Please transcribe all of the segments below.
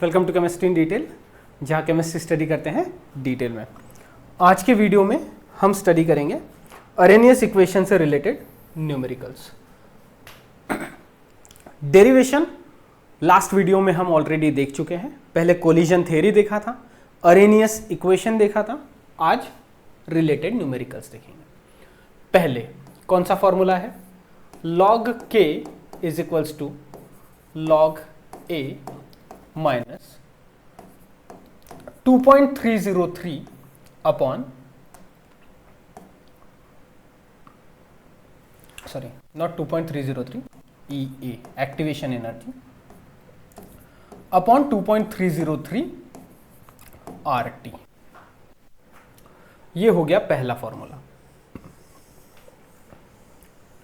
Welcome to chemistry in detail, जहाँ chemistry study करते हैं डिटेल में। आज के वीडियो में हम स्टडी करेंगे अरेनियस इक्वेशन से related numericals. Derivation last video में हम ऑलरेडी देख चुके हैं। पहले कोलिजन थ्योरी देखा था, अरेनियस इक्वेशन देखा था, आज रिलेटेड न्यूमेरिकल्स देखेंगे। पहले कौन सा फॉर्मूला है? log k is equals to log a minus 2.303 upon not 2.303 EA activation energy upon 2.303 RT। ये हो गया पहला फॉर्मूला।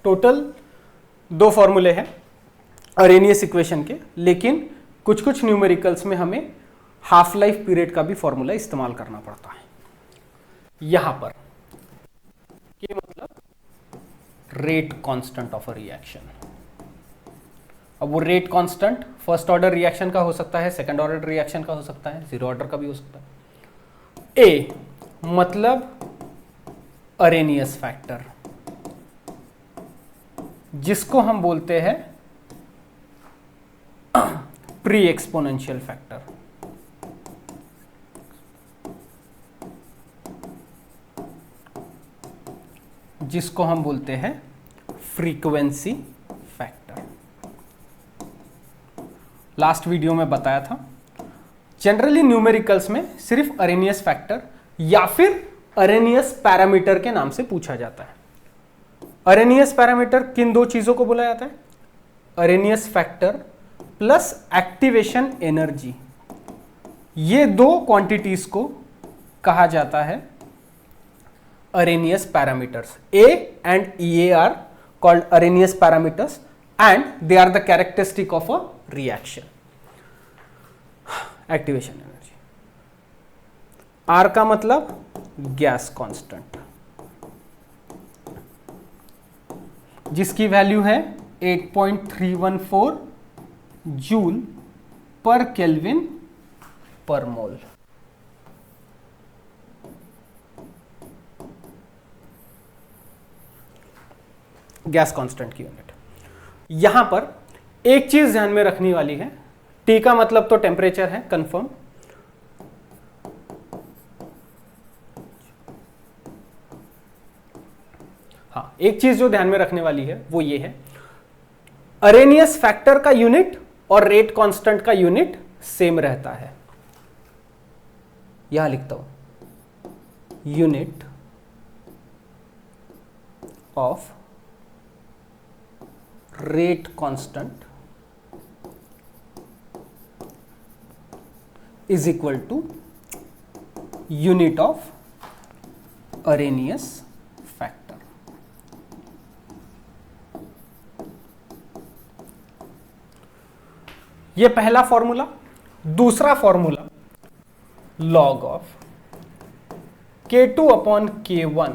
टोटल दो फॉर्मूले हैं अरेनियस इक्वेशन के, लेकिन कुछ कुछ न्यूमेरिकल्स में हमें हाफ लाइफ पीरियड का भी फॉर्मूला इस्तेमाल करना पड़ता है। यहां पर ये मतलब rate constant of a reaction. अब वो rate constant first order reaction का हो सकता है, सेकंड ऑर्डर रिएक्शन का हो सकता है, जीरो ऑर्डर का भी हो सकता है। ए मतलब अरेनियस फैक्टर, जिसको हम बोलते हैं प्री एक्सपोनेंशियल फैक्टर। जिसको हम बोलते हैं फ्रीक्वेंसी फैक्टर। लास्ट वीडियो में बताया था, जनरली न्यूमेरिकल्स में सिर्फ अरेनियस फैक्टर या फिर अरेनियस पैरामीटर के नाम से पूछा जाता है। अरेनियस पैरामीटर किन दो चीजों को बोला जाता है? Arrhenius factor plus activation energy. ये दो क्वांटिटीज को कहा जाता है Arrhenius parameters. A and EA are called Arrhenius parameters and they are the characteristic of a reaction. Activation energy। R का मतलब गैस कांस्टेंट, जिसकी वैल्यू है 8.314 जूल पर केल्विन पर मोल। गैस कांस्टेंट की यूनिट। यहां पर एक चीज ध्यान में रखने वाली है, T का मतलब तो टेम्परेचर है, कंफर्म। हाँ, एक चीज जो ध्यान में रखने वाली है वो ये है, अरेनियस फैक्टर का यूनिट और रेट कांस्टेंट का यूनिट सेम रहता है। यहां लिखता हूं, unit of rate constant is equal to unit of Arrhenius factor. ये पहला फॉर्मूला। दूसरा formula log of K2 upon K1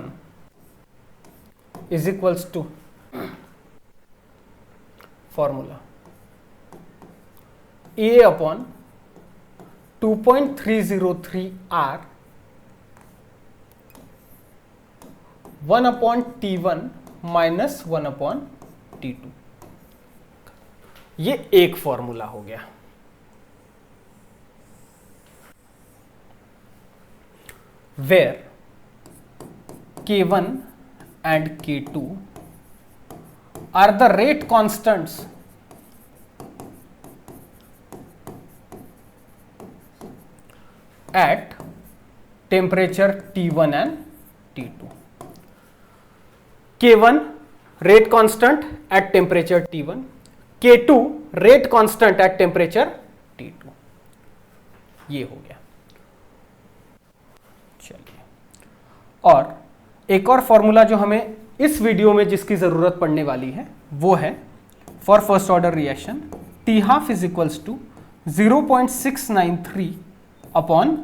is equals to formula A upon 2.303 R 1 upon T1 minus 1 upon T2। ये एक फॉर्मूला हो गया। Where K1 and K2 are the rate constants at temperature T1 and T2. K1 rate constant at temperature T1, K2 rate constant at temperature T2। ये हो गया। चलिए, और एक और फॉर्मूला जो हमें इस वीडियो में जिसकी जरूरत पड़ने वाली है वो है for first order reaction T half is equals to 0.693 upon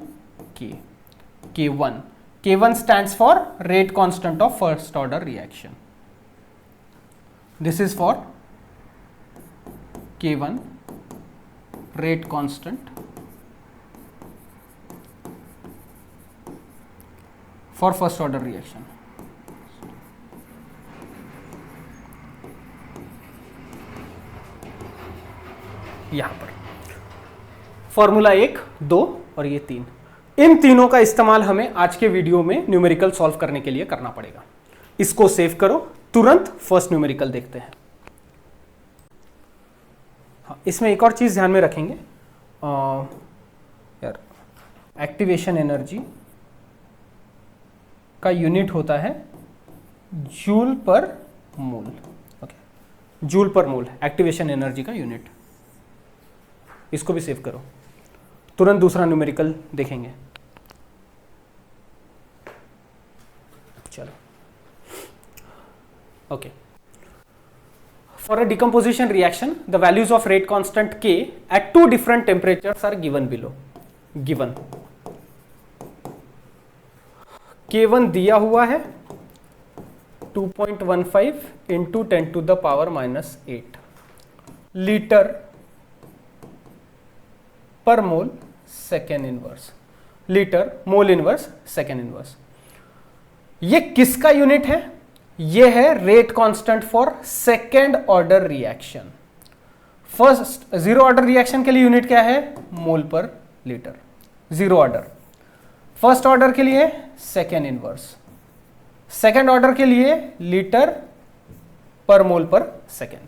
K1। K1 stands for rate constant of first order reaction. This is for K1 rate constant for first order reaction. यहां पर फॉर्मूला 1, 2 और ये 3, इन तीनों का इस्तेमाल हमें आज के वीडियो में न्यूमेरिकल सॉल्व करने के लिए करना पड़ेगा। इसको सेव करो, तुरंत फर्स्ट न्यूमेरिकल देखते हैं। हाँ, इसमें एक और चीज ध्यान में रखेंगे यार, एक्टिवेशन एनर्जी का यूनिट होता है जूल पर मोल। Okay, joule per mole activation energy का यूनिट। इसको भी सेव करो, तुरंत दूसरा न्यूमेरिकल देखेंगे। चलो, okay. For a decomposition reaction, the values of rate constant K at two different temperatures are given below. Given K1 दिया हुआ है 2.15 into 10 to the power minus 8 litre पर mole second inverse, litre mole inverse second inverse. ये किसका unit है? ये है rate constant for second order reaction. First zero order reaction के लिए यूनिट क्या है? मोल पर litre, zero order. First order के लिए सेकेंड इनवर्स, सेकेंड ऑर्डर के लिए लीटर पर मोल पर second.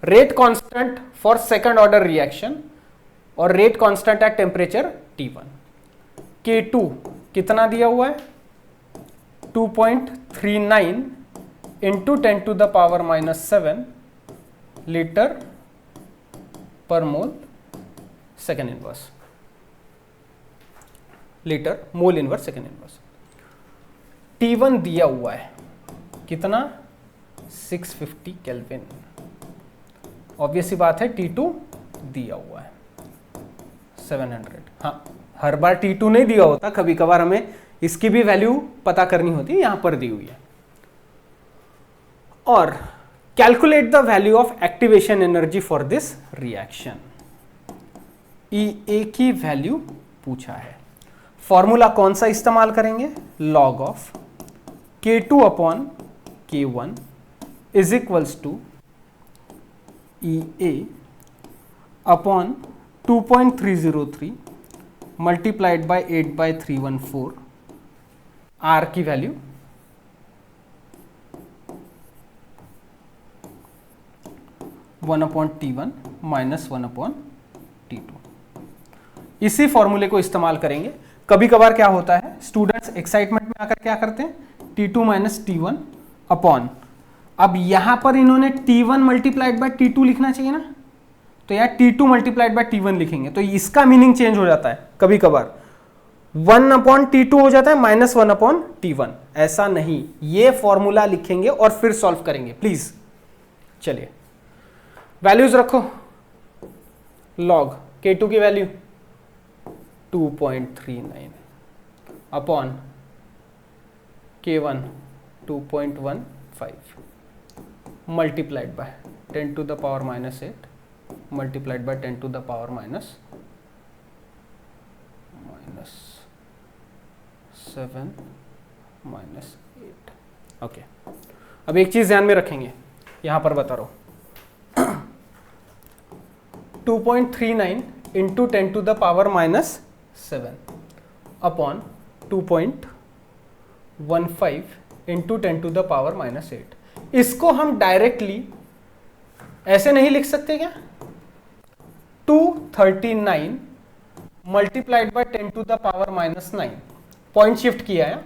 Rate constant for second order reaction और rate constant at temperature T1। K2 कितना दिया हुआ है? 2.39 into 10 to the power minus 7 litre पर mole second inverse, litre mole inverse second inverse. T1 दिया हुआ है कितना? 650 केल्विन। ऑब्वियस सी बात है T2 दिया हुआ है 700। हाँ, हर बार T2 नहीं दिया होता, कभी कभार हमें इसकी भी वैल्यू पता करनी होती है, यहां पर दी हुई है। और calculate the value of activation energy for this reaction. EA की वैल्यू पूछा है। फॉर्मूला कौन सा इस्तेमाल करेंगे? Log of K2 upon K1 is equals to EA upon 2.303 multiplied by 8/314। R की वैल्यू 1/T1 माइनस 1/T2। इसी फॉर्मूले को इस्तेमाल करेंगे। कभी कभार क्या होता है, स्टूडेंट्स एक्साइटमेंट में आकर क्या करते हैं? T2 माइनस T1 अपॉन, अब यहां पर इन्होंने T1 मल्टीप्लाइड बाय T2 लिखना चाहिए ना, तो यार T2 मल्टीप्लाइड बाय T1 लिखेंगे, तो इसका मीनिंग चेंज हो जाता है। कभी कभार 1/T2 हो जाता है माइनस 1/T1। ऐसा नहीं, ये फॉर्मूला लिखेंगे और फिर सॉल्व करेंगे प्लीज। चलिए वैल्यूज रखो। लॉग K2 की value 2.39 upon K1 2.15 multiplied by 10 to the power minus 8 multiplied by 10 to the power minus 7 minus 8। Okay, अब एक चीज ध्यान में रखेंगे, यहां पर बता रहा हूं 2.39 into 10 to the power minus 7 upon 2.15 into 10 to the power minus 8। इसको हम डायरेक्टली ऐसे नहीं लिख सकते क्या? 239 multiplied by 10 to the power minus 9। Point shift किया है,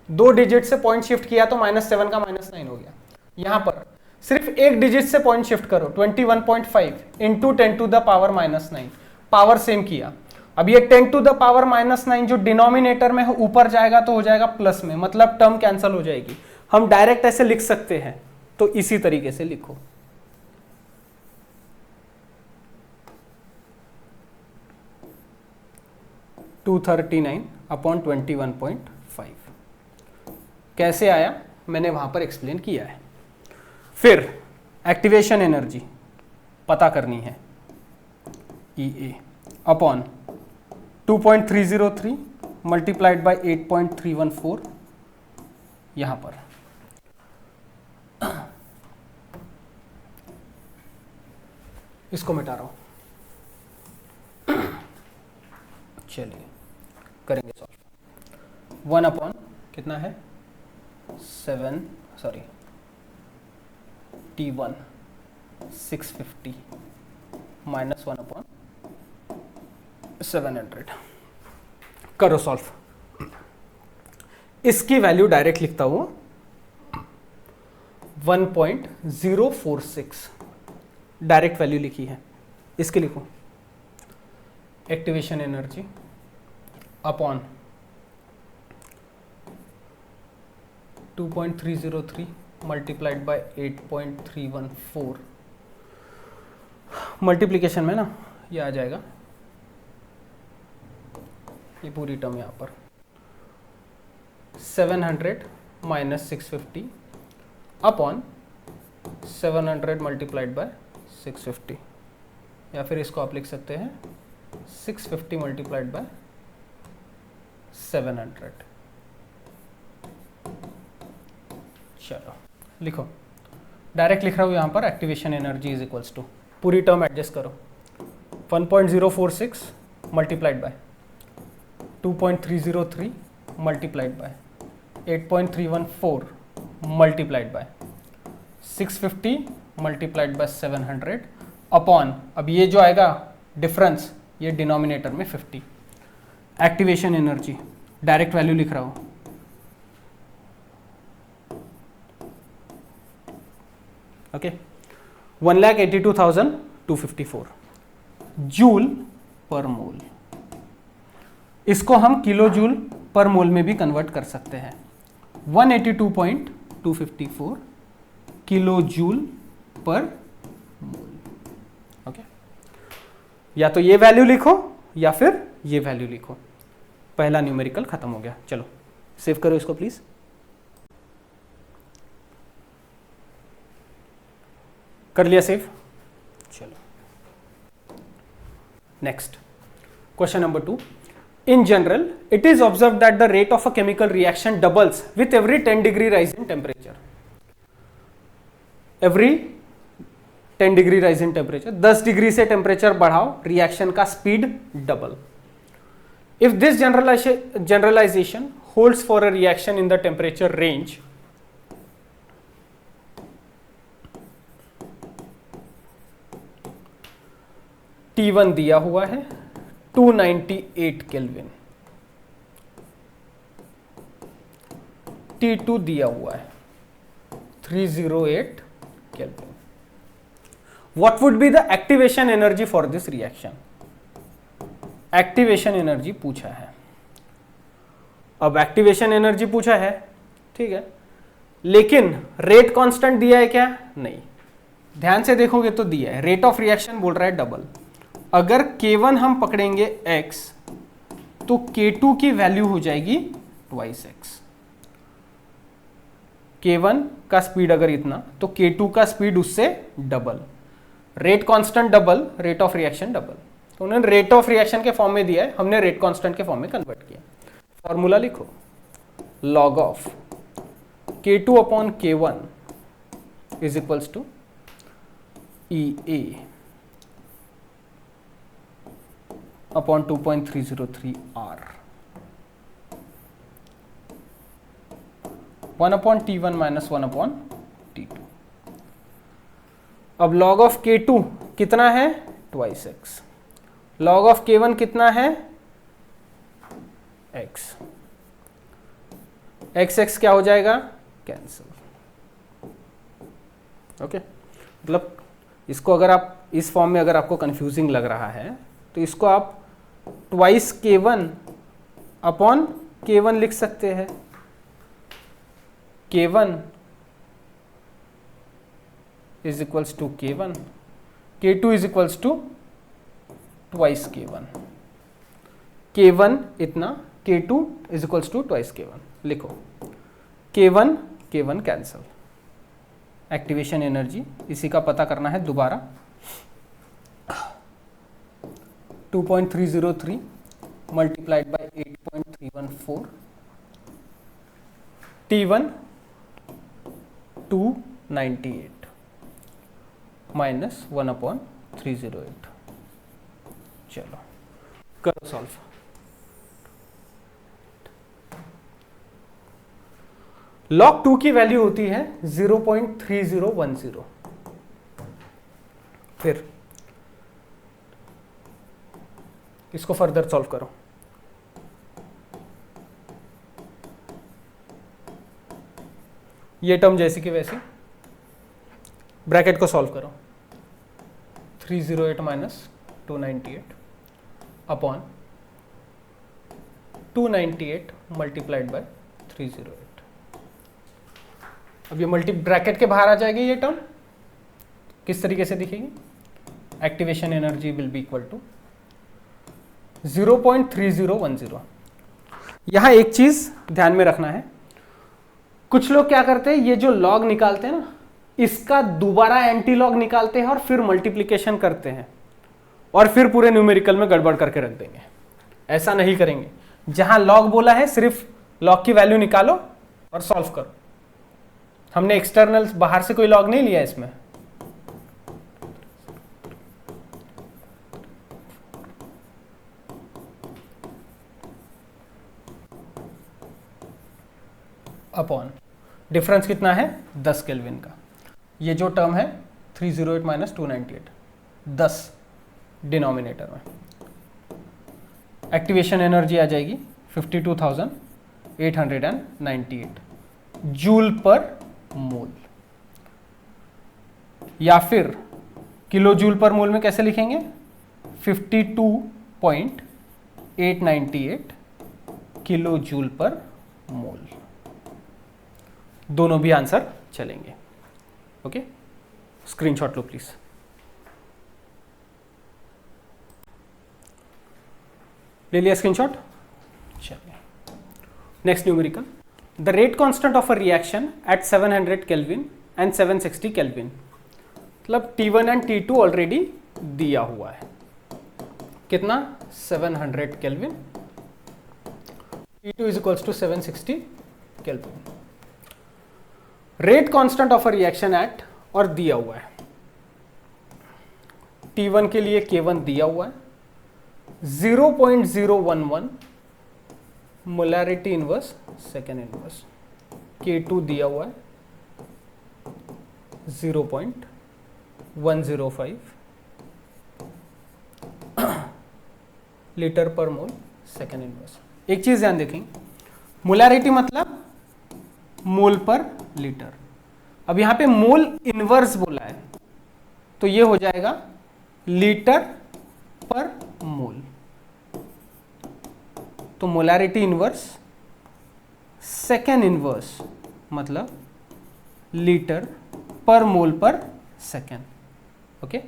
2 डिजिट से पॉइंट शिफ्ट किया तो -7 का -9 हो गया। यहां पर सिर्फ एक डिजिट से पॉइंट शिफ्ट करो, 21.5 into 10 to the power minus 9, power same किया। अब ये 10 to the power minus 9 जो डिनोमिनेटर में ऊपर जाएगा तो हो जाएगा प्लस में, मतलब टर्म कैंसिल हो जाएगी। हम डायरेक्ट ऐसे लिख सकते हैं, तो इसी तरीके से लिखो। (239/21.5) कैसे आया मैंने वहां पर एक्सप्लेन किया है। फिर एक्टिवेशन एनर्जी पता करनी है, EA अपॉन 2.303 मल्टीप्लाइड बाय 8.314 यहां पर इसको मिटा रहा हूं। चलिए करेंगे सॉल्व। 1 अपॉन कितना है 7 सॉरी T1 650 माइनस 1 अपॉन 700 करो सॉल्व। इसकी वैल्यू डायरेक्ट लिखता हूं 1.046 डायरेक्ट वैल्यू लिखी है। इसके लिखो activation energy upon 2.303 multiplied by 8.314 multiplication में ना ये आ जाएगा, ये पूरी टर्म यहाँ पर 700 माइनस 650 अपॉन 700 मल्टीप्लाइड बाय 650, या फिर इसको आप लिख सकते हैं 650 मल्टीप्लाइड बाय 700। चलो लिखो, डायरेक्ट लिख रहा हूँ यहाँ पर activation energy is equals to, पूरी टर्म एडजस्ट करो, 1.046 multiplied by 2.303 multiplied by 8.314 multiplied by 650 multiplied by 700 upon, अब ये जो आएगा डिफरेंस ये डिनोमिनेटर में 50। एक्टिवेशन एनर्जी डायरेक्ट वैल्यू लिख रहा हूँ, ओके 1,82,254 जूल पर मोल। इसको हम किलो जूल पर मोल में भी कन्वर्ट कर सकते हैं, 182.254 किलो जूल पर मोल। ओके, या तो ये वैल्यू लिखो या फिर ये वैल्यू लिखो। पहला न्यूमेरिकल खत्म हो गया। चलो सेव करो इसको प्लीज। कर लिया सेव। चलो next question number 2। In general, it is observed that the rate of a chemical reaction doubles with every 10 degree rise in temperature. Every 10 degree rise in temperature, 10 degree से temperature बढ़ाओ, reaction का speed double. If this generalization holds for a reaction in the temperature range, T1 दिया हुआ है 298 kelvin, T2 दिया हुआ है 308 kelvin. What would be the activation energy for this reaction? Activation energy पूछा है। अब एक्टिवेशन एनर्जी पूछा है, ठीक है, लेकिन रेट कांस्टेंट दिया है क्या? नहीं। ध्यान से देखोगे तो दिया है, रेट ऑफ रिएक्शन बोल रहा है डबल। अगर K1 हम पकड़ेंगे x तो K2 की वैल्यू हो जाएगी ट्वाइस x। K1 का स्पीड अगर इतना तो K2 का स्पीड उससे double. Rate constant double, rate of reaction double. तो उन्होंने रेट ऑफ रिएक्शन के फॉर्म में दिया है, हमने रेट कांस्टेंट के फॉर्म में कन्वर्ट किया। फॉर्मूला लिखो, log of K2 upon K1 is equals to EA upon 2.303 R, 1 upon T1 minus 1 upon T2। अब log ऑफ K2 कितना है? Twice x। log of K1 कितना है? x। x क्या हो जाएगा? कैंसिल। ओके, मतलब इसको अगर आप इस फॉर्म में अगर आपको कंफ्यूजिंग लग रहा है तो इसको आप ट्वाइस K1 अपॉन K1 लिख सकते हैं। K1 is equals to K1, K2 is equals to twice K1। K1 इतना, K2 is equals to twice K1 लिखो। K1 cancel. एक्टिवेशन एनर्जी इसी का पता करना है दोबारा, 2.303 मल्टीप्लाइड बाय 8.314, T1 298 माइनस 1/308। चलो करो सॉल्व। log 2 की वैल्यू होती है 0.3010। फिर इसको फर्दर सॉल्व करो। ये टर्म जैसी की वैसी, ब्रैकेट को सॉल्व करो। 308 माइनस 298 अपॉन 298 मल्टीप्लाइड बाय 308। अब ये मल्टी ब्रैकेट के बाहर आ जाएगी। ये टर्म किस तरीके से दिखेगी? Activation energy will be equal to 0.3010। यहां एक चीज ध्यान में रखना है, कुछ लोग क्या करते हैं, ये जो लॉग निकालते हैं ना, इसका दोबारा एंटी लॉग निकालते हैं और फिर मल्टीप्लिकेशन करते हैं और फिर पूरे न्यूमेरिकल में गड़बड़ करके रख देंगे। ऐसा नहीं करेंगे। जहां लॉग बोला है सिर्फ लॉग की वैल्यू निकालो और सॉल्व करो। हमने एक्सटर्नल बाहर से कोई लॉग नहीं लिया इसमें। अपॉन डिफरेंस कितना है? 10 केल्विन का। ये जो टर्म है 308 माइनस 298, 10 डिनोमिनेटर में। एक्टिवेशन एनर्जी आ जाएगी 52,898 जूल पर मोल, या फिर किलो जूल पर मोल में कैसे लिखेंगे? 52.898 किलो जूल पर मोल। दोनों भी आंसर चलेंगे। Okay, screenshot low please. ले लिया स्क्रीनशॉट? चलिए next numerical. The rate constant of a reaction eight 700 kelvin and 760 kelvin. मतलब T1 एंड T2 ऑलरेडी दिया हुआ है। कितना? 700 kelvin, T2 is equals to 760 kelvin. Rate constant of a reaction at, और दिया हुआ है T1 के लिए K1 दिया हुआ है 0.011 molarity inverse second inverse. K2 दिया हुआ है 0.105 लीटर पर मोल सेकेंड इनवर्स। एक चीज ध्यान देखें, मोलैरिटी मतलब मोल पर लीटर। अब यहां पे मोल इनवर्स बोला है तो ये हो जाएगा लीटर पर मोल। तो मोलैरिटी इनवर्स सेकेंड इनवर्स मतलब लीटर पर मोल पर सेकेंड। ओके,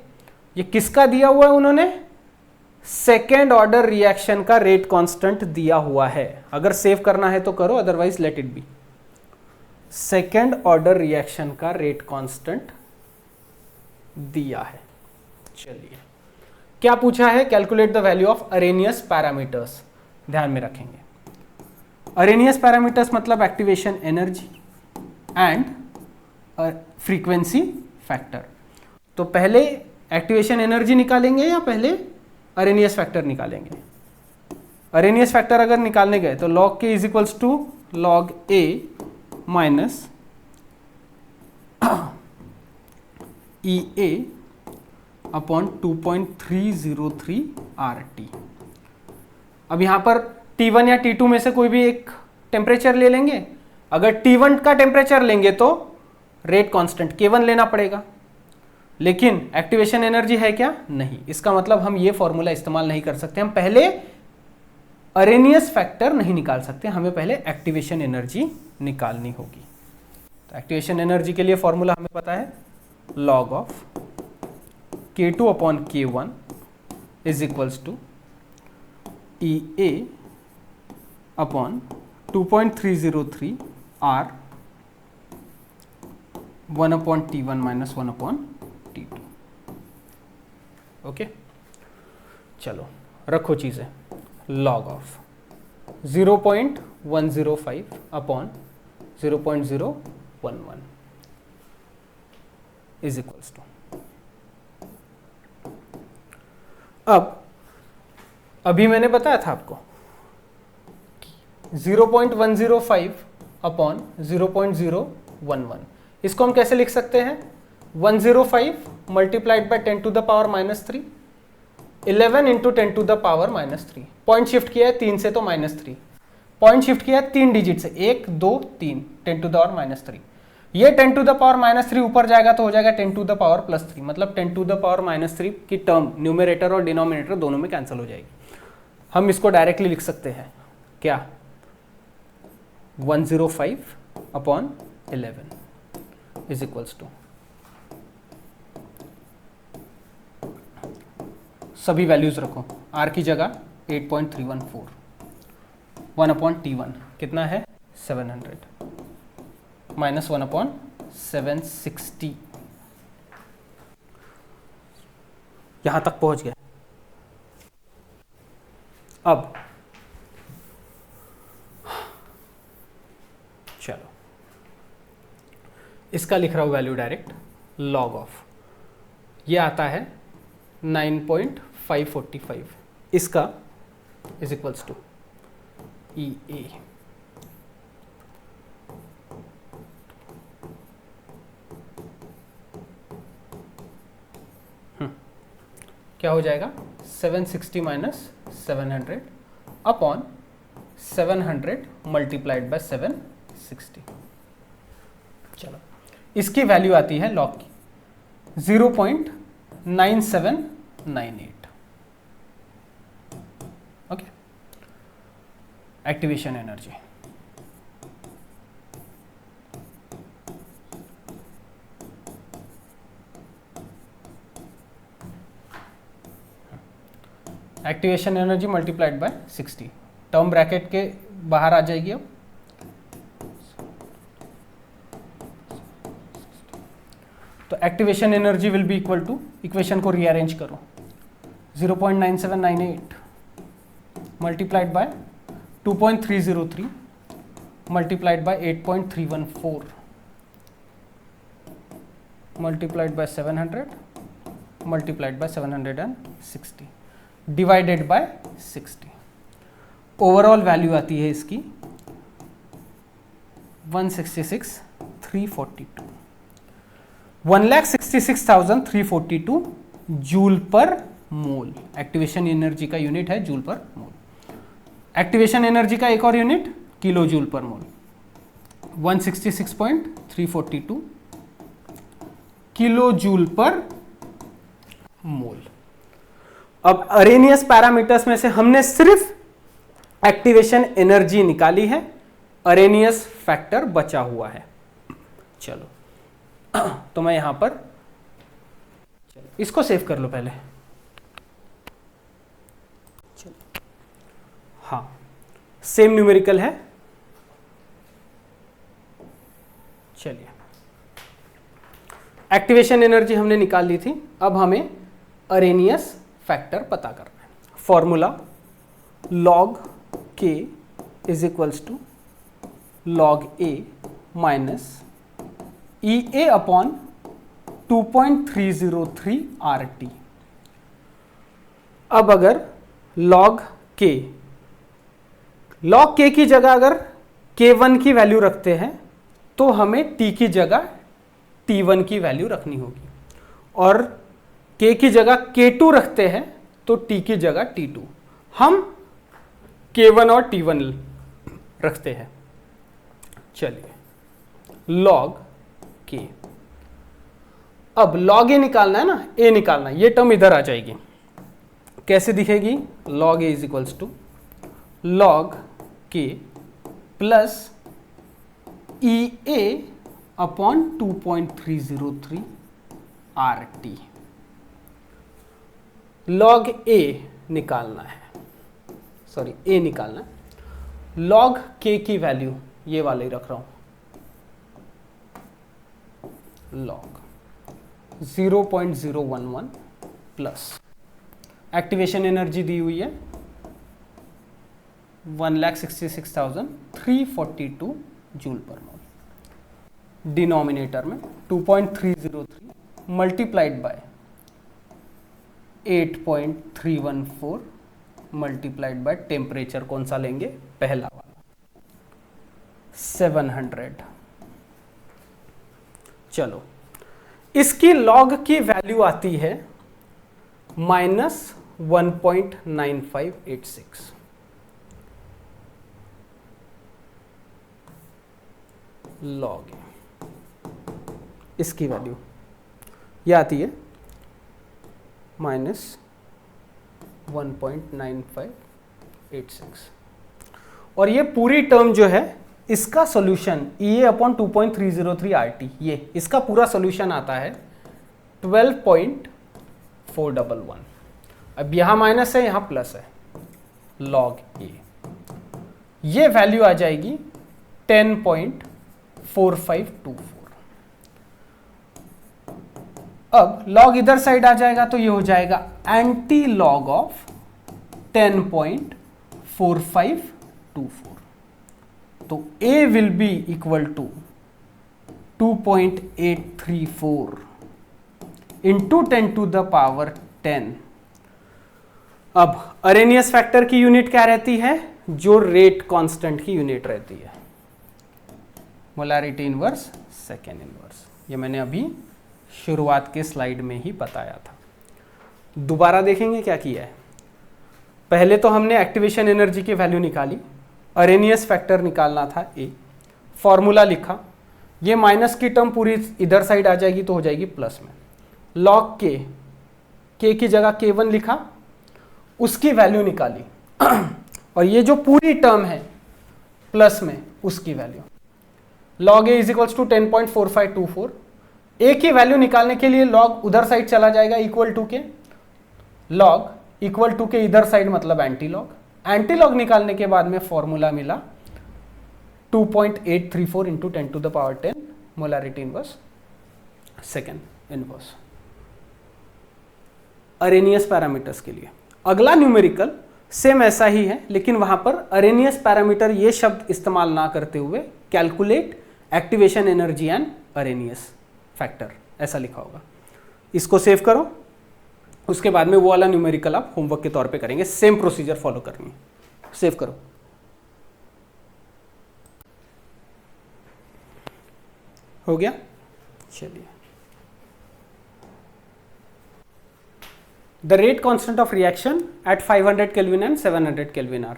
ये किसका दिया हुआ है? उन्होंने सेकेंड ऑर्डर रिएक्शन का रेट कांस्टेंट दिया हुआ है। अगर सेव करना है तो करो, otherwise let it be. Second order reaction का रेट कांस्टेंट दिया है। चलिए क्या पूछा है? Calculate the value of Arrhenius parameters. ध्यान में रखेंगे, अरेनियस पैरामीटर्स मतलब activation energy and frequency factor. तो पहले एक्टिवेशन एनर्जी निकालेंगे या पहले अरेनियस फैक्टर निकालेंगे? अरेनियस फैक्टर अगर निकालने गए तो log k is equals to log a minus EA upon 2.303 RT। अब यहां पर T1 या T2 में से कोई भी एक टेम्परेचर ले लेंगे। अगर T1 का टेम्परेचर लेंगे तो रेट कांस्टेंट K1 लेना पड़ेगा, लेकिन एक्टिवेशन एनर्जी है क्या? नहीं। इसका मतलब हम ये फॉर्मूला इस्तेमाल नहीं कर सकते। हम पहले अरेनियस फैक्टर नहीं निकाल सकते, हमें पहले एक्टिवेशन एनर्जी निकालनी होगी। तो एक्टिवेशन एनर्जी के लिए फॉर्मूला हमें पता है, log of K2 upon K1 is equals to EA upon 2.303 R 1 upon T1 minus 1 upon T2। Okay, चलो रखो चीजें। log of 0.105 upon 0.011 is equals to, अब अभी मैंने बताया था आपको 0.105 अपॉन 0.011, इसको हम कैसे लिख सकते हैं? 105 multiplied by 10 to the power -3, 11 into 10 to the power -3, point shift किया है 3 से तो -3, पॉइंट शिफ्ट किया है 3 डिजिट से, 1 2 3, 10 टू द पावर -3, ये 10 टू द पावर -3 ऊपर जाएगा तो हो जाएगा 10 टू द पावर +3, मतलब 10 टू द पावर -3 की टर्म न्यूमरेटर और डिनोमिनेटर दोनों में कैंसिल हो जाएगी। हम इसको डायरेक्टली लिख सकते हैं क्या? 105 अपॉन 11 इज इक्वल्स टू, सभी वैल्यूज रखो, r की जगह 8.314, 1 अपॉन T1 कितना है? 700 माइनस 1 अपॉन 760, यहां तक पहुंच गए। अब चलो इसका लिख रहा हूं वैल्यू डायरेक्ट, लॉग ऑफ, ये आता है 9.545, इसका इज इक्वल्स टू ई ए, क्या हो जाएगा? 760 माइनस 700 अपॉन 700 मल्टीप्लाइड बाय 760। चलो इसकी वैल्यू आती है लॉग की 0.9798। Okay, activation energy activation energy multiplied by 60, term bracket के बाहर आ जाएगी। अब तो activation energy will be equal to, equation को रीअरेंज करो, 0.9798 multiplied by 2.303 multiplied by 8.314 multiplied by 700 multiplied by 760 divided by 60। Overall value आती है इसकी 166,342, 1,66,342 joule per mole. Activation energy का यूनिट है joule per mole. Activation energy का एक और यूनिट किलो जूल पर मोल, 166.342 किलो जूल पर मोल। अब अरेनियस पैरामीटर्स में से हमने सिर्फ एक्टिवेशन एनर्जी निकाली है, अरेनियस फैक्टर बचा हुआ है। चलो तो मैं यहां पर इसको सेव कर लो पहले। चलो हाँ, सेम न्यूमेरिकल है। चलिए, एक्टिवेशन एनर्जी हमने निकाल ली थी, अब हमें अरेनियस फैक्टर पता करना है। Formula log k is equals to log a minus E A upon 2.303 RT। अब अगर log k की जगह अगर k1 की वैल्यू रखते हैं तो हमें t की जगह t1 की वैल्यू रखनी होगी, और k की जगह k2 रखते हैं तो t की जगह t2। हम k1 और t1 रखते हैं। चलिए, log k, अब log a निकालना है ना, a निकालना है, ये टर्म इधर आ जाएगी। कैसे दिखेगी? log a is equals to log k plus E A upon 2.303 RT। log a निकालना है, सॉरी a निकालना है। log k की वैल्यू ये वाले ही रख रहा हूं, log 0.011 प्लस एक्टिवेशन एनर्जी दी हुई है 1,66,342 जूल पर मोल, डिनोमिनेटर में 2.303 multiplied by 8.314 multiplied by temperature, कौन सा लेंगे, पहला वाला, 700। चलो, इसकी लॉग की वैल्यू आती है -1.9586। लॉग इसकी वैल्यू ये आती है -1.9586। और ये पूरी टर्म जो है इसका सॉल्यूशन EA/2.303 RT, ये इसका पूरा सॉल्यूशन आता है 12.411। अब यहां माइनस है, यहां प्लस है, लॉग ए, ये वैल्यू आ जाएगी 10.4524। अब लॉग इधर साइड आ जाएगा तो ये हो जाएगा एंटी लॉग ऑफ 10.4524। तो A will be equal to 2.834 into 10⁻10। अब अरेनियस फैक्टर की यूनिट क्या रहती है, जो रेट कांस्टेंट की यूनिट रहती है, मोलारिटी इनवर्स सेकेंड इनवर्स। ये मैंने अभी शुरुआत के स्लाइड में ही बताया था। दोबारा देखेंगे क्या किया है। पहले तो हमने एक्टिवेशन एनर्जी की वैल्यू निकाली, अरेनियस फैक्टर निकालना था ए, फॉर्मूला लिखा, ये माइनस की टर्म पूरी इधर साइड आ जाएगी तो हो जाएगी प्लस में, लॉग के की जगह K1 लिखा, उसकी वैल्यू निकाली और ये जो पूरी टर्म है प्लस में उसकी value, log A is equals to 10.4524। A की वैल्यू निकालने के लिए लॉग उधर साइड चला जाएगा इक्वल टू के, लॉग इक्वल टू के इधर साइड मतलब एंटी लॉग, एंटी लॉग निकालने के बाद में फॉर्मूला मिला 2.834 into 10⁻10 molarity inverse second inverse Arrhenius parameters के लिए। अगला न्यूमेरिकल सेम ऐसा ही है, लेकिन वहां पर अरेनियस पैरामीटर ये शब्द इस्तेमाल ना करते हुए calculate activation energy and Arrhenius factor ऐसा लिखा होगा। इसको सेव करो, उसके बाद में वो वाला न्यूमेरिकल आप होमवर्क के तौर पे करेंगे, सेम प्रोसीजर फॉलो करनी है। सेव करो। हो गया, चलिए। The rate constant of reaction at 500 kelvin and 700 kelvin are.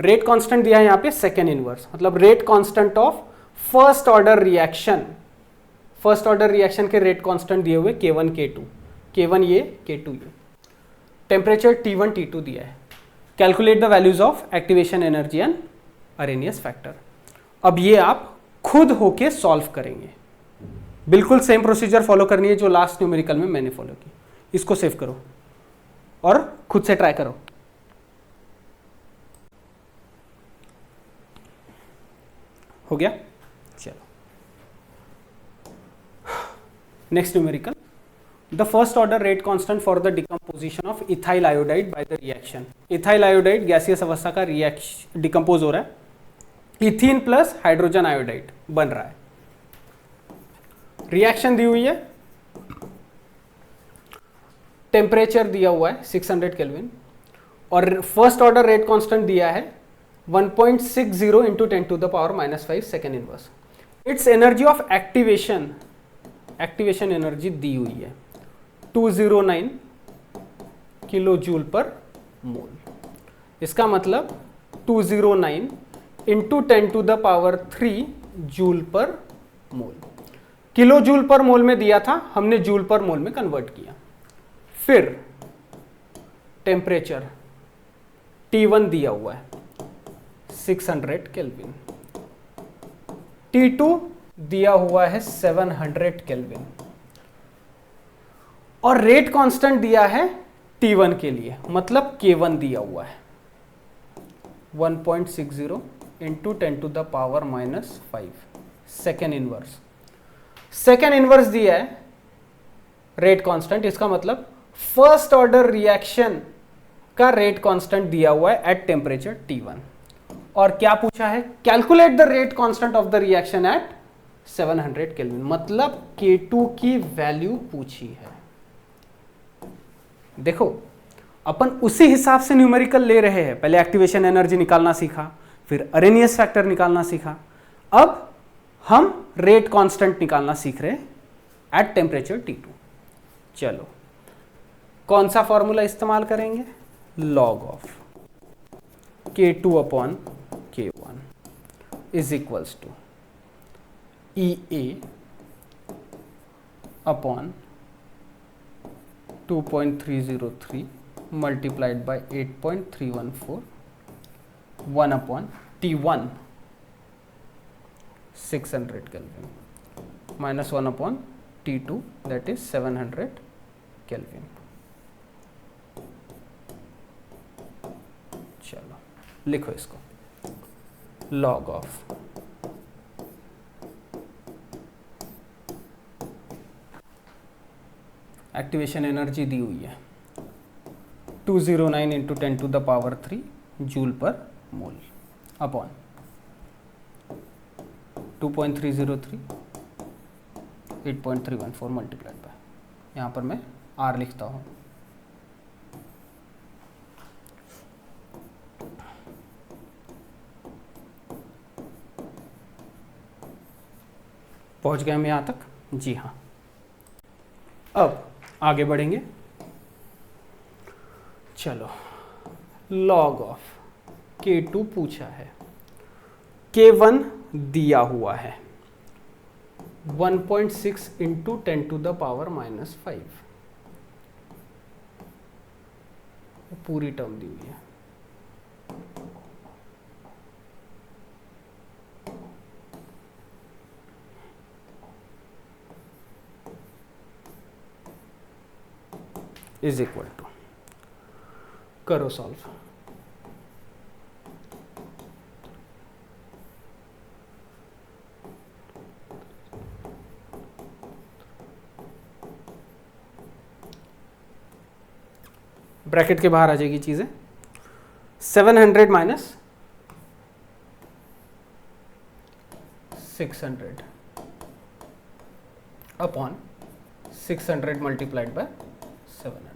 Rate constant दिया है यहाँ पे सेकेंड इनवर्स, मतलब rate constant of first order reaction. First order reaction के रेट कांस्टेंट दिए हुए K1 K2, K1 ये K2 ये, टेम्परेचर T1 T2 दिया है। Calculate the values of activation energy and Arrhenius factor. अब ये आप खुद होके सॉल्व करेंगे, बिल्कुल सेम प्रोसीजर फॉलो करनी है जो लास्ट न्यूमेरिकल में मैंने फॉलो की। इसको सेव करो और खुद से ट्राई करो। हो गया, चलो। Next numerical, the first order rate constant for the decomposition of ethyl iodide by the reaction। ethyl iodide gaseous अवस्था का रिएक्शन डिकम्पोज हो रहा है, इथीन प्लस हाइड्रोजन आयोडाइड बन रहा है। रिएक्शन दी हुई है, टेम्परेचर दिया हुआ है 600 केल्विन और फर्स्ट ऑर्डर रेट कांस्टेंट दिया है 1.60 into 10⁻⁻5 second inverse. It's energy of activation energy दी हुई है 209 किलो जूल पर मोल। इसका मतलब 209 इंटू 10⁻³ जूल पर मोल। किलो जूल पर मोल में दिया था, हमने जूल पर मोल में कन्वर्ट किया। फिर टेम्परेचर T1 दिया हुआ है 600 केल्विन, T2 दिया हुआ है 700 केल्विन और रेट कांस्टेंट दिया है T1 के लिए, मतलब K1 दिया हुआ है 1.60 into 10⁻⁻5 second inverse. Second inverse दिया है रेट कांस्टेंट, इसका मतलब फर्स्ट ऑर्डर रिएक्शन का रेट कांस्टेंट दिया हुआ है एट टेम्परेचर T1। और क्या पूछा है, calculate the rate constant of the reaction at 700 kelvin, मतलब K2 की वैल्यू पूछी है। देखो अपन उसी हिसाब से न्यूमेरिकल ले रहे हैं। पहले एक्टिवेशन एनर्जी निकालना सीखा, फिर अरेनियस फैक्टर निकालना सीखा, अब हम रेट कांस्टेंट निकालना सीख रहे हैं एट टेम्परेचर T2। चलो कौन सा फॉर्मूला इस्तेमाल करेंगे? Log of K2 upon K1 is equals to EA upon 2.303 multiplied by 8.314 1 upon T1 600 Kelvin minus 1 upon T2 that is 700 Kelvin। चलो लिखो इसको, log of एक्टिवेशन एनर्जी दी हुई है 209 into 10 to the power 3 joule per mole upon 2.303 8.314 multiplied bye, यहाँ पर मैं R लिखता हूँ। पहुँच गए हम यहाँ तक? जी हाँ। अब आगे बढ़ेंगे। चलो लॉग ऑफ K2 पूछा है, K1 दिया हुआ है 1.6 इंटू 10 टू द पावर -5, पूरी टर्म दी हुई है। इज इक्वल टू, करो सॉल्व। ब्रैकेट के बाहर आ जाएगी चीजें। 700 माइनस 600 अपॉन 600 मल्टीप्लाइड बाय 700।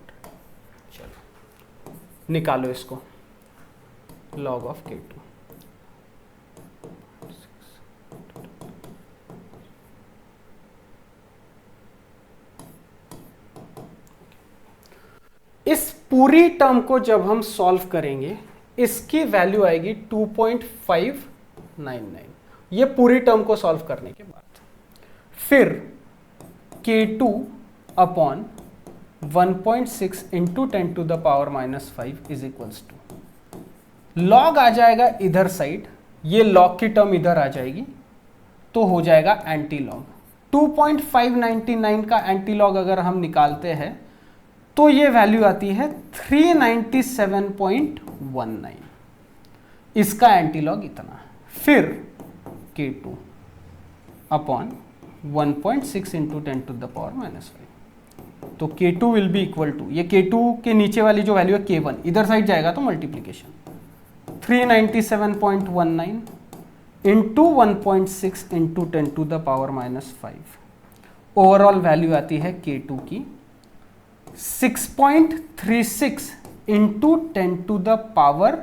चलो निकालो इसको, लॉग ऑफ K2। इस पूरी टर्म को जब हम सॉल्व करेंगे इसकी वैल्यू आएगी 2.599, ये पूरी टर्म को सॉल्व करने के बाद। फिर K2 upon 1.6 into 10 to the power -5 is equals to, log आ जाएगा इधर साइड, ये लॉग की टर्म इधर आ जाएगी तो हो जाएगा एंटी लॉग। 2.599 का एंटी लॉग अगर हम निकालते हैं तो ये वैल्यू आती है 397.19, इसका एंटी लॉग इतना। फिर K2 upon 1.6 into 10 to the power -5, तो K2 will be equal to, ये K2 के नीचे वाली जो वैल्यू है K1 इधर साइड जाएगा तो multiplication 397.19 into 1.6 into 10 to the power -5। Overall value आती है K2 की 6.36 into 10 to the power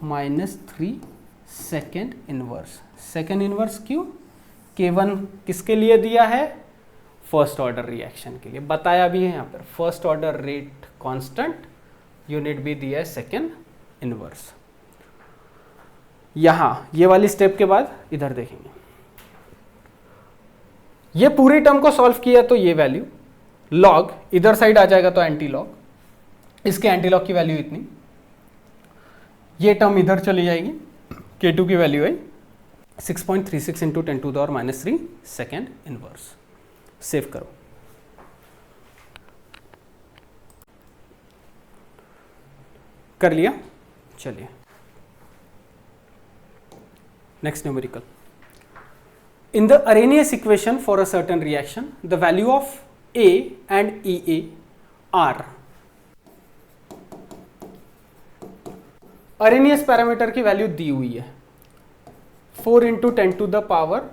-3 second inverse. Second inverse क्यों? K1 किसके लिए दिया है? फर्स्ट ऑर्डर रिएक्शन के लिए, बताया भी है यहाँ पर। First order rate constant, unit भी दिया है सेकेंड इनवर्स। यहां ये वाली स्टेप के बाद इधर देखेंगे, ये पूरी टर्म को सॉल्व किया तो ये वैल्यू, लॉग इधर साइड आ जाएगा तो एंटी लॉग, इसके एंटी लॉग की वैल्यू इतनी, ये टर्म इधर चली जाएगी, K2 की वैल्यू है 6.36 into 10 to the power -3 second inverse. Save करो। कर लिया? चलिए next numerical. In the Arrhenius equation for a certain reaction, the value of A and EA are, Arrhenius parameter की वैल्यू दी हुई है 4 into 10 to the power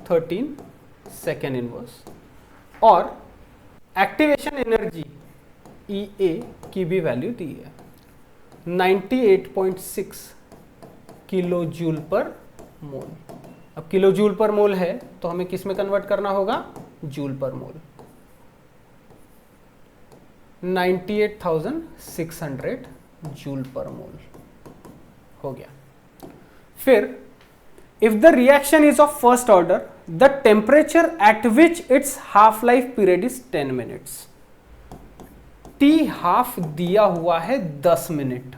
13 second inverse, और activation energy EA की भी वैल्यू दी है 98.6 किलो जूल पर मोल। अब kilo joule per मोल है तो हमें किस में कन्वर्ट करना होगा, जूल पर मोल। 98,600 जूल पर मोल हो गया। फिर if the reaction is of first order, the temperature at which it's half life period is 10 minutes. T half दिया हुआ है 10 मिनट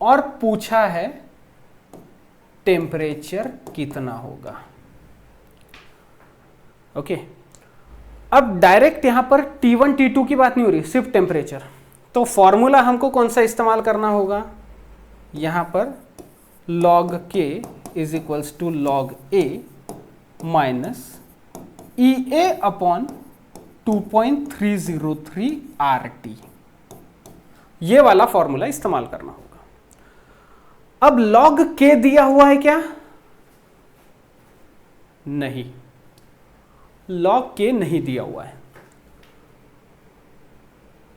और पूछा है टेम्परेचर कितना होगा। ओके, अब डायरेक्ट यहां पर T1 T2 की बात नहीं हो रही, सिर्फ टेम्परेचर। तो फॉर्मूला हमको कौन सा इस्तेमाल करना होगा, यहां पर log K is equals to log A minus EA upon 2.303 RT, ये वाला फॉर्मूला इस्तेमाल करना होगा। अब log K दिया हुआ है क्या, नहीं, log K नहीं दिया हुआ है।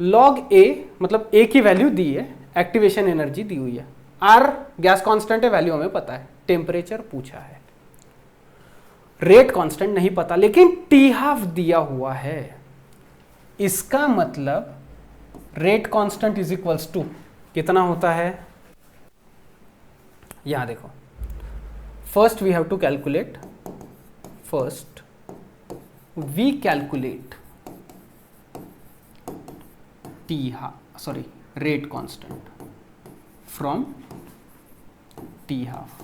log A मतलब A की वैल्यू दी है, एक्टिवेशन एनर्जी दी हुई है, R गैस कांस्टेंट है, वैल्यू हमें पता है, टेम्परेचर पूछा है, रेट कांस्टेंट नहीं पता, लेकिन T हाफ दिया हुआ है। इसका मतलब rate constant is equals to कितना होता है, यहां देखो, first we have to calculate, first we calculate T half, sorry rate constant from T half.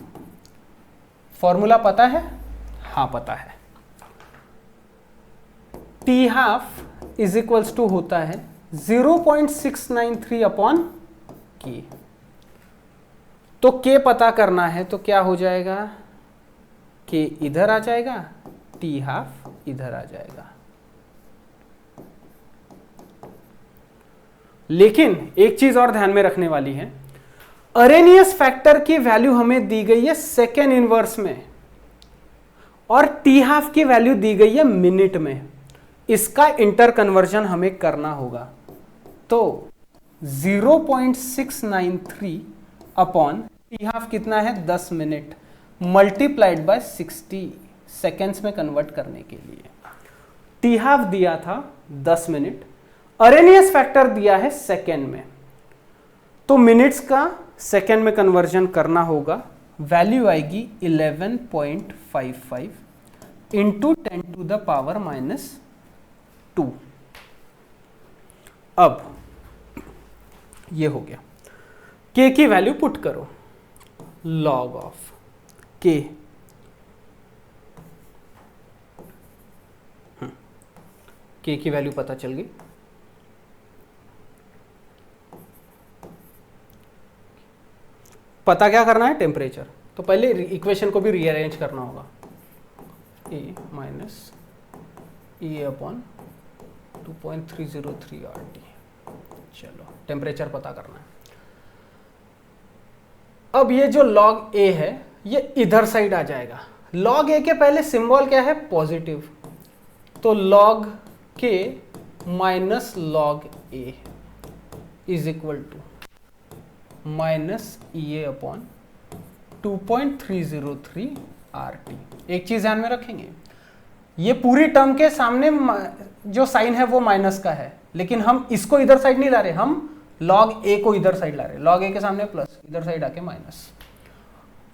Formula पता है, हाँ पता है, T half is equals to होता है 0.693 अपॉन K। तो K पता करना है तो क्या हो जाएगा, K इधर आ जाएगा, T हाफ इधर आ जाएगा। लेकिन एक चीज और ध्यान में रखने वाली है, अरेनियस फैक्टर की वैल्यू हमें दी गई है सेकेंड इनवर्स में और T हाफ की वैल्यू दी गई है मिनट में। इसका इंटर कन्वर्जन हमें करना होगा। तो 0.693 अपॉन T हाफ कितना है, 10 मिनट, मल्टीप्लाइड बाय 60 सेकेंड्स में कन्वर्ट करने के लिए। T हाफ दिया था 10 मिनट, अरेनियस फैक्टर दिया है सेकेंड में, तो मिनट्स का सेकेंड में कन्वर्जन करना होगा। वैल्यू आएगी 11.55 इंटू 10 टू द पावर -2। अब ये हो गया, K की वैल्यू पुट करो, log ऑफ K, K की वैल्यू पता चल गई। पता क्या करना है, टेम्परेचर। तो पहले इक्वेशन को भी रीअरेंज करना होगा, A minus E upon 2.303 RT। चलो टेम्परेचर पता करना है। अब ये जो log A है ये इधर साइड आ जाएगा। log A के पहले सिंबल क्या है, पॉजिटिव, तो log K minus log A is equal to minus EA upon 2.303 RT। एक चीज ध्यान में रखेंगे, ये पूरी टर्म के सामने जो साइन है वो माइनस का है, लेकिन हम इसको इधर साइड नहीं ला रहे, हम log A को इधर साइड ला रहे। log A के सामने प्लस, इधर साइड आके माइनस,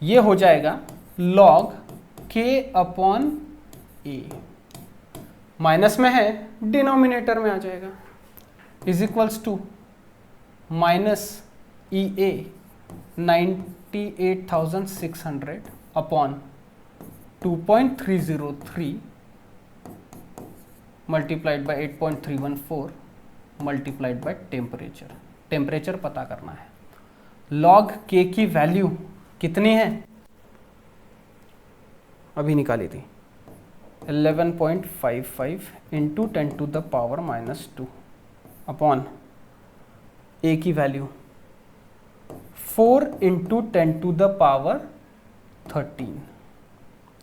ये हो जाएगा log K अपॉन A, माइनस में है डिनोमिनेटर में आ जाएगा, is equals to minus EA 98,600 upon 2.303 multiplied by 8.314 multiplied by temperature. Temperature पता करना है। log K की वैल्यू कितनी है, अभी निकाली थी, 11.55 into 10 to the power -2 upon A की value 4 into 10 to the power 13।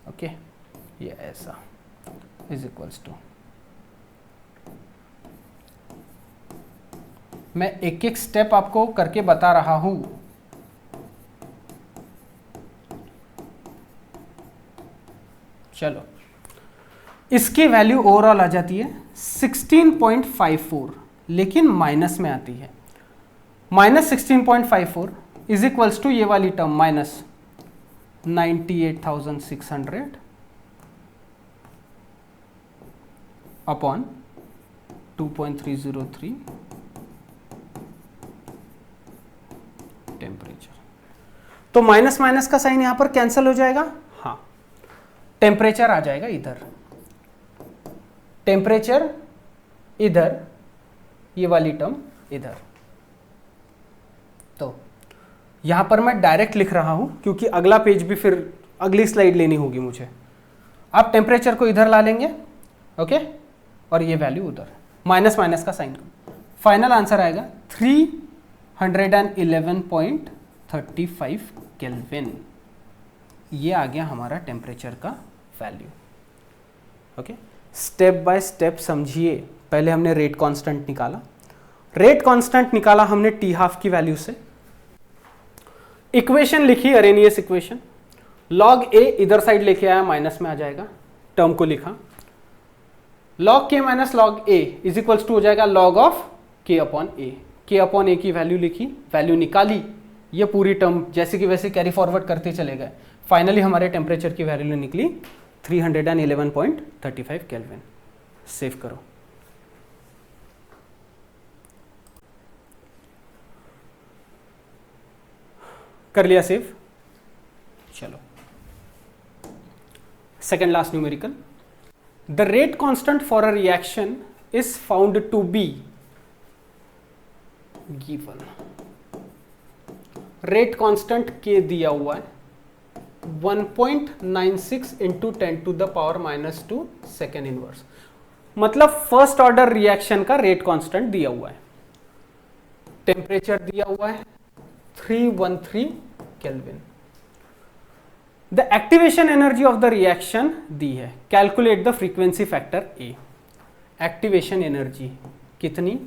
Okay, ये ऐसा इज इक्वल्स टू, मैं एक एक स्टेप आपको करके बता रहा हूं। चलो, इसकी वैल्यू ओवरऑल आ जाती है 16.54, लेकिन माइनस में आती है। माइनस 16.54 इज इक्वल्स टू ये वाली टर्म माइनस 98,600 अपॉन 2.303 टेम्परेचर। तो माइनस माइनस का साइन यहां पर कैंसिल हो जाएगा, हाँ, टेम्परेचर आ जाएगा इधर, टेम्परेचर इधर, ये वाली टर्म इधर। तो यहां पर मैं डायरेक्ट लिख रहा हूं क्योंकि अगला पेज भी फिर अगली स्लाइड लेनी होगी मुझे। आप टेम्परेचर को इधर ला लेंगे, ओके, और ये वैल्यू उधर, माइनस माइनस का साइन। फाइनल आंसर आएगा 311.35 केल्विन। ये आ गया हमारा टेम्परेचर का value. Okay, step by step समझिए। पहले हमने रेट कांस्टेंट निकाला, रेट कांस्टेंट निकाला हमने टी हाफ की वैल्यू से, इक्वेशन लिखी अरेनियस इक्वेशन, लॉग ए इधर साइड लेके आया, माइनस में आ जाएगा, टर्म को लिखा, log K minus log A is equals to हो जाएगा log of K upon A. K upon ए की वैल्यू लिखी, वैल्यू निकाली, ये पूरी टर्म जैसे कि वैसे कैरी फॉरवर्ड करते चले गए। फाइनली हमारे टेम्परेचर की वैल्यू निकली 311.35 केल्विन। सेव करो। कर लिया सेव। चलो, second last numerical. The rate constant for a reaction is found to be given. Rate constant K दिया हुआ है 1.96 इंटू 10⁻⁻² सेकेंड इनवर्स, मतलब फर्स्ट ऑर्डर रिएक्शन का रेट कांस्टेंट दिया हुआ है। टेम्परेचर दिया हुआ है 313 kelvin. The activation energy of the reaction दी है, calculate the frequency factor A. Activation energy कितनी?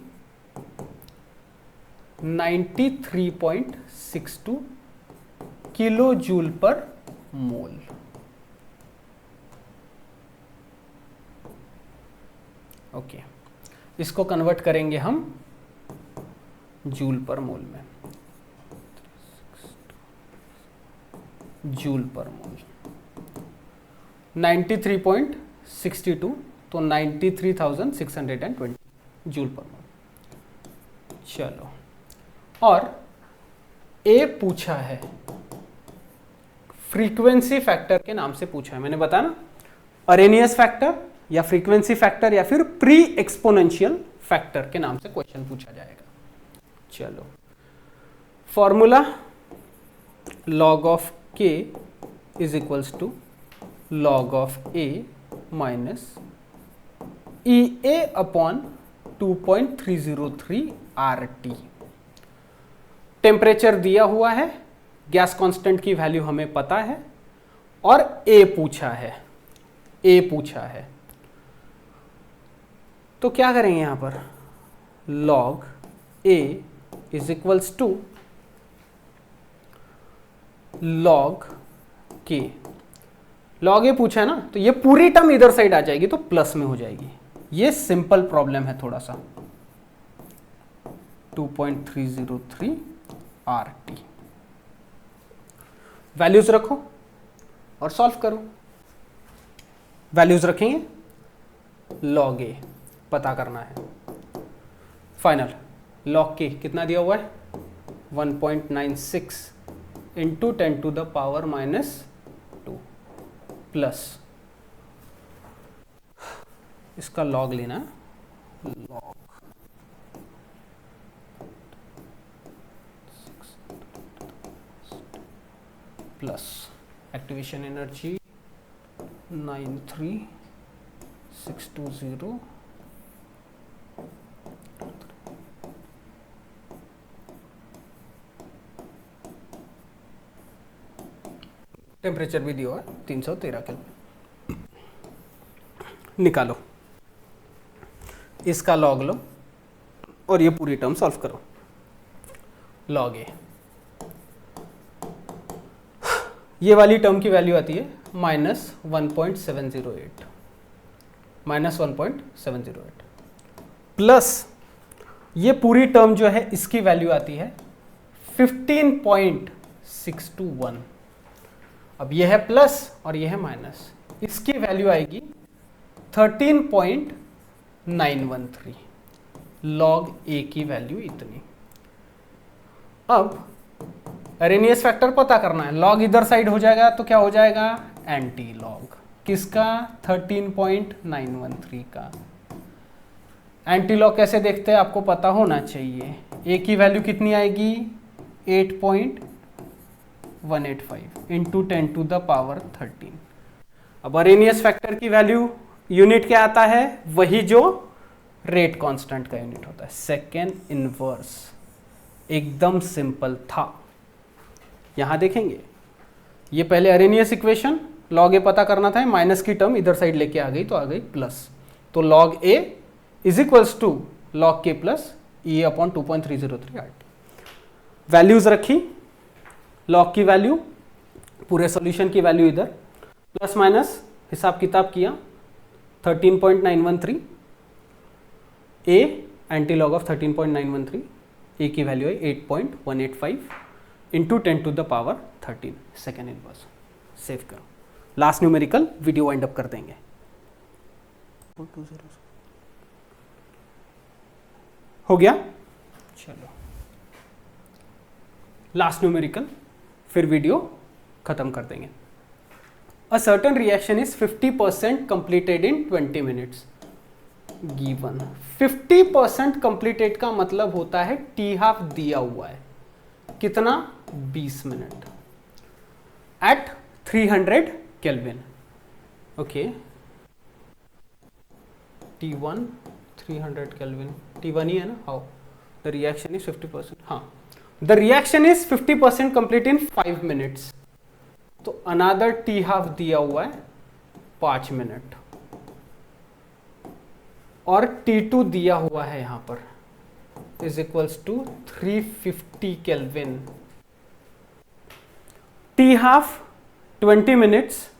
93.62 किलो जूल पर मोल। ओके, इसको कन्वर्ट करेंगे हम जूल पर मोल में, जूल पर मोल 93.62, तो 93,620 जूल पर मोल। चलो, और ए पूछा है, फ्रीक्वेंसी फैक्टर के नाम से पूछा है। मैंने बताया ना, अरेनियस फैक्टर या फ्रीक्वेंसी फैक्टर या फिर प्री एक्सपोनेंशियल फैक्टर के नाम से क्वेश्चन पूछा जाएगा। चलो, formula log of k is equals to log of a minus EA upon 2.303 RT। Temperature दिया हुआ है, गैस कांस्टेंट की वैल्यू हमें पता है, और A पूछा है, A पूछा है। तो क्या करेंगे यहां पर? log A is equals to log k। log A पूछा है ना, तो ये पूरी टर्म इधर साइड आ जाएगी, तो प्लस में हो जाएगी। ये सिंपल प्रॉब्लम है थोड़ा सा। 2.303 RT। वैल्यूज रखो और सॉल्व करो। वैल्यूज रखेंगे, log A पता करना है। फाइनल log K कितना दिया हुआ है? 1.96 इंटू 10⁻⁻² प्लस, इसका log लेना है, log plus activation energy 93620 temperature भी दिया हुआ है 313 केल्विन। निकालो, इसका लॉग लो और ये पूरी टर्म सॉल्व करो। लॉग ए, ये वाली टर्म की वैल्यू आती है -1.708, -1.708 प्लस ये पूरी टर्म जो है इसकी वैल्यू आती है 15.621। अब ये है प्लस और ये है माइनस, इसकी वैल्यू आएगी 13.913। लॉग ए की वैल्यू इतनी। अब अरेनियस फैक्टर पता करना है, लॉग इधर साइड हो जाएगा तो क्या हो जाएगा, एंटी लॉग किसका, 13.913 का। एंटी लॉग कैसे देखते हैं आपको पता होना चाहिए। ए की वैल्यू कितनी आएगी, 8.185 इंटू 10⁻13। अब अरेनियस फैक्टर की वैल्यू यूनिट क्या आता है, वही जो रेट कांस्टेंट का यूनिट होता है, सेकेंड इनवर्स। एकदम सिंपल था। यहां देखेंगे ये पहले अरेनियस इक्वेशन, लॉग ए पता करना था, माइनस की टर्म इधर साइड लेके आ गई तो आ गई प्लस, तो log A is equals to log K plus E upon 2.303 R T. Values रखी, लॉग की वैल्यू, पूरे सॉल्यूशन की वैल्यू इधर, प्लस माइनस हिसाब किताब किया, 13.913, A anti log of 13.913, A की वैल्यू है 8.185 इंटू 10⁻13 सेकेंड इनवर्स। सेव करो, last numerical video wind up कर देंगे। हो गया, चलो लास्ट न्यूमेरिकल, फिर वीडियो खत्म कर देंगे। A certain reaction is 50% completed in 20 minutes given. 50% completed का मतलब होता है टी हाफ दिया हुआ है, कितना, 20 minute at 300 kelvin. Okay, T1 300 kelvin, T1 ही है ना, हाउ द रिएक्शन इज 50%, हाँ the reaction is 50% complete in 5 minutes, तो अनादर टी हाफ दिया हुआ है 5 मिनट, और T2 दिया हुआ है यहां पर is equals to 350 kelvin. T half 20 minutes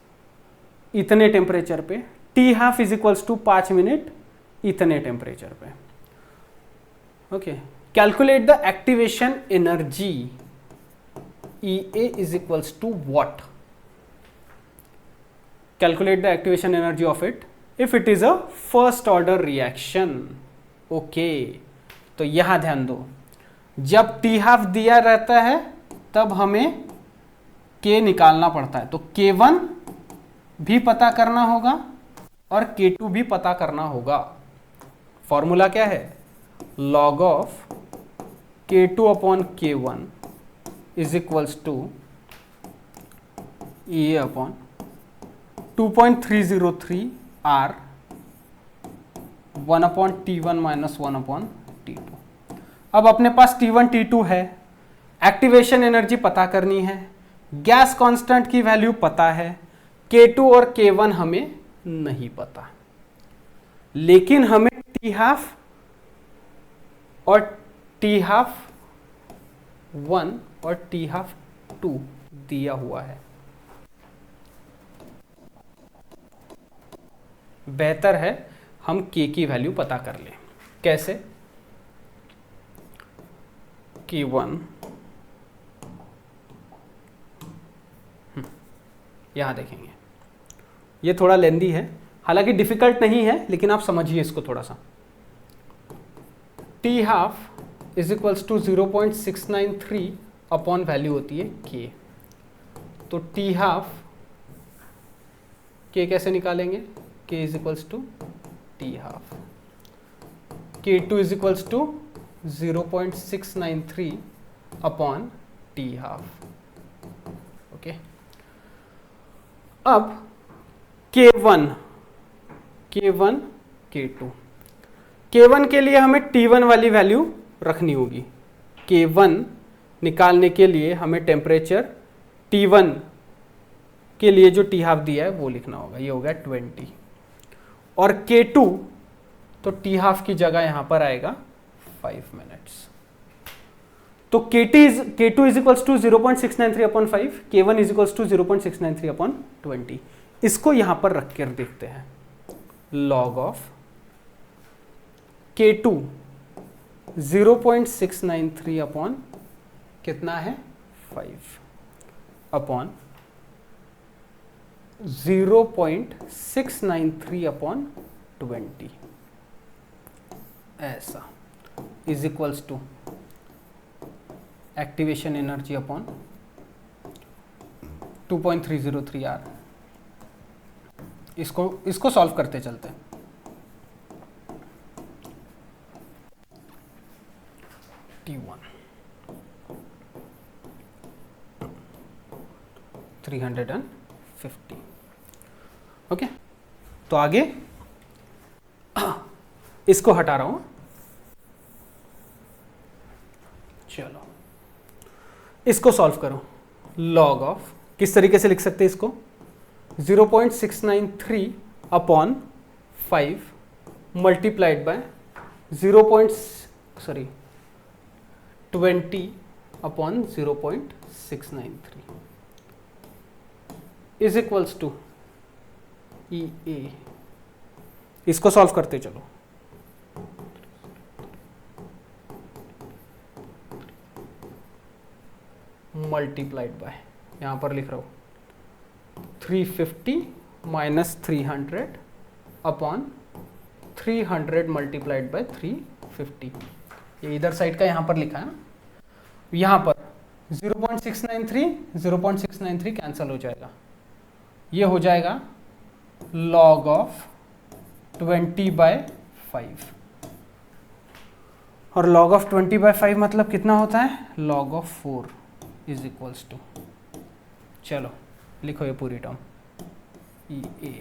इतने टेम्परेचर पे, T half is equals to 5 minute इतने टेम्परेचर पे। Okay, calculate the activation energy EA is equals to what. Calculate the activation energy of it if it is a first order reaction. Okay, तो यहां ध्यान दो, जब T half दिया रहता है तब हमें K निकालना पड़ता है, तो K1 भी पता करना होगा और K2 भी पता करना होगा। फॉर्मूला क्या है, log of K2 upon K1 is equals to EA upon 2.303 R 1 upon T1 minus 1 upon T2। अब अपने पास T1 T2 है, एक्टिवेशन एनर्जी पता करनी है, गैस कांस्टेंट की वैल्यू पता है, K2 और K1 हमें नहीं पता, लेकिन हमें टी हाफ और टी हाफ 1 और टी हाफ 2 दिया हुआ है। बेहतर है हम K की वैल्यू पता कर लें। कैसे, K1 यहां देखेंगे, ये थोड़ा लेंदी है, हालांकि डिफिकल्ट नहीं है, लेकिन आप समझिए इसको थोड़ा सा। T half is equals to 0.693 upon value होती है K, तो टी हाफ K कैसे निकालेंगे, K is equals to T half, K2 is equals to 0.693 upon T half. Okay, अब K1, K1, K2, K1 के लिए हमें T1 वाली वैल्यू रखनी होगी। K1 निकालने के लिए हमें टेम्परेचर T1 के लिए जो टी हाफ दिया है वो लिखना होगा, ये हो गया 20, और K2 तो T हाफ की जगह यहां पर आएगा 5 मिनट्स। तो K2 is equals to 0.693 upon 5, K1 is equals to 0.693 upon 20। इसको यहां पर रख कर देखते हैं। लॉग ऑफ K2 0.693 अपॉन कितना है 5 अपॉन 0.693 अपॉन 20 ऐसा is equals to activation energy upon 2.303 R. इसको सॉल्व करते चलते हैं। T1 350। ओके, तो आगे इसको हटा रहा हूं। चलो इसको सॉल्व करो। लॉग ऑफ किस तरीके से लिख सकते हैं इसको, 0.693 upon 5 multiplied by 20 upon 0.693 is equals to EA। इसको सॉल्व करते चलो। मल्टीप्लाइड बाय यहां पर लिख रहा हूं 350 माइनस 300 अपॉन 300 मल्टीप्लाइड बाय 350। ये इधर साइड का यहां पर लिखा है ना, यहां पर 0.693 कैंसिल हो जाएगा। ये हो जाएगा लॉग ऑफ 20/5 और log ऑफ 20/5 मतलब कितना होता है, log of 4 is equals to, चलो लिखो ये पूरी term EA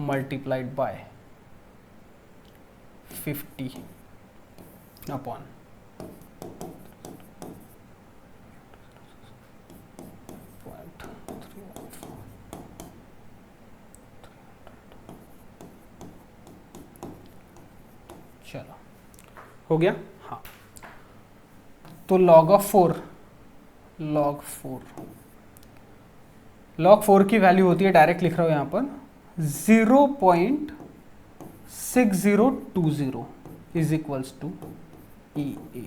multiplied by 50 upon चलो हो गया। हाँ, तो log ऑफ 4 की वैल्यू होती है, डायरेक्ट लिख रहा हूं यहां पर 0.6020 इज इक्वल्स टू EA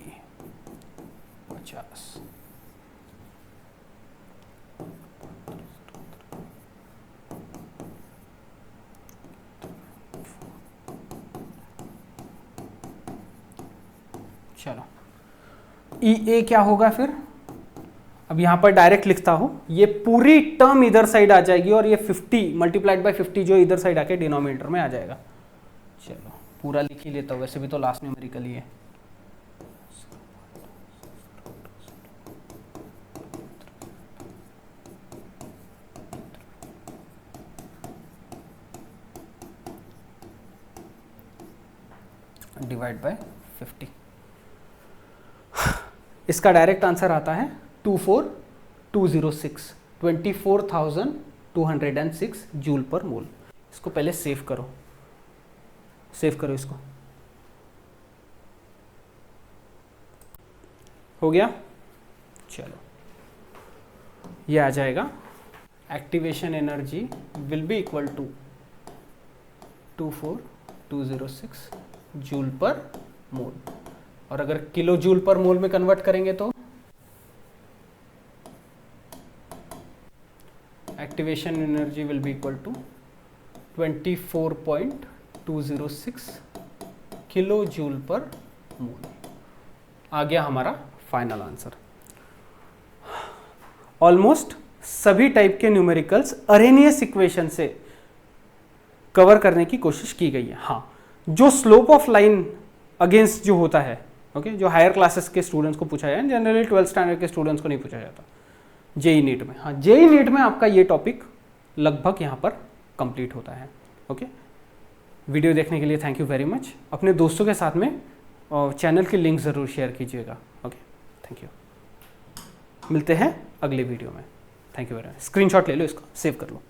50। चलो EA क्या होगा फिर, अब यहां पर डायरेक्ट लिखता हूं, ये पूरी टर्म इधर साइड आ जाएगी और ये 50 मल्टीप्लाइड बाय 50 जो इधर साइड आके डिनोमिनेटर में आ जाएगा। चलो पूरा लिख ही लेता हूं, वैसे भी तो लास्ट न्यूमेरिकल ही है। डिवाइड बाय 50, इसका डायरेक्ट आंसर आता है 24206 24,206 जूल पर मोल। इसको पहले सेव करो इसको। हो गया, चलो ये आ जाएगा activation energy will be equal to 24206 joule per mole, और अगर किलो जूल पर मोल में कन्वर्ट करेंगे तो activation energy will be equal to 24.206 kilo joule per mole. आ गया हमारा फाइनल आंसर। ऑलमोस्ट सभी टाइप के न्यूमेरिकल्स अरेनियस इक्वेशन से कवर करने की कोशिश की गई है। हाँ, जो स्लोप ऑफ लाइन अगेंस्ट जो होता है, ओके, जो हायर क्लासेस के स्टूडेंट्स को पूछा जाए, जनरली 12th स्टैंडर्ड के स्टूडेंट्स को नहीं पूछा जाता। जेई नीट में, हाँ जेई नीट में आपका ये टॉपिक लगभग यहाँ पर कंप्लीट होता है। ओके, वीडियो देखने के लिए थैंक यू वेरी मच। अपने दोस्तों के साथ में चैनल की लिंक ज़रूर शेयर कीजिएगा। Okay, thank you. मिलते हैं अगले वीडियो में। Thank you very much. Screenshot ले लो, इसका सेव कर लो।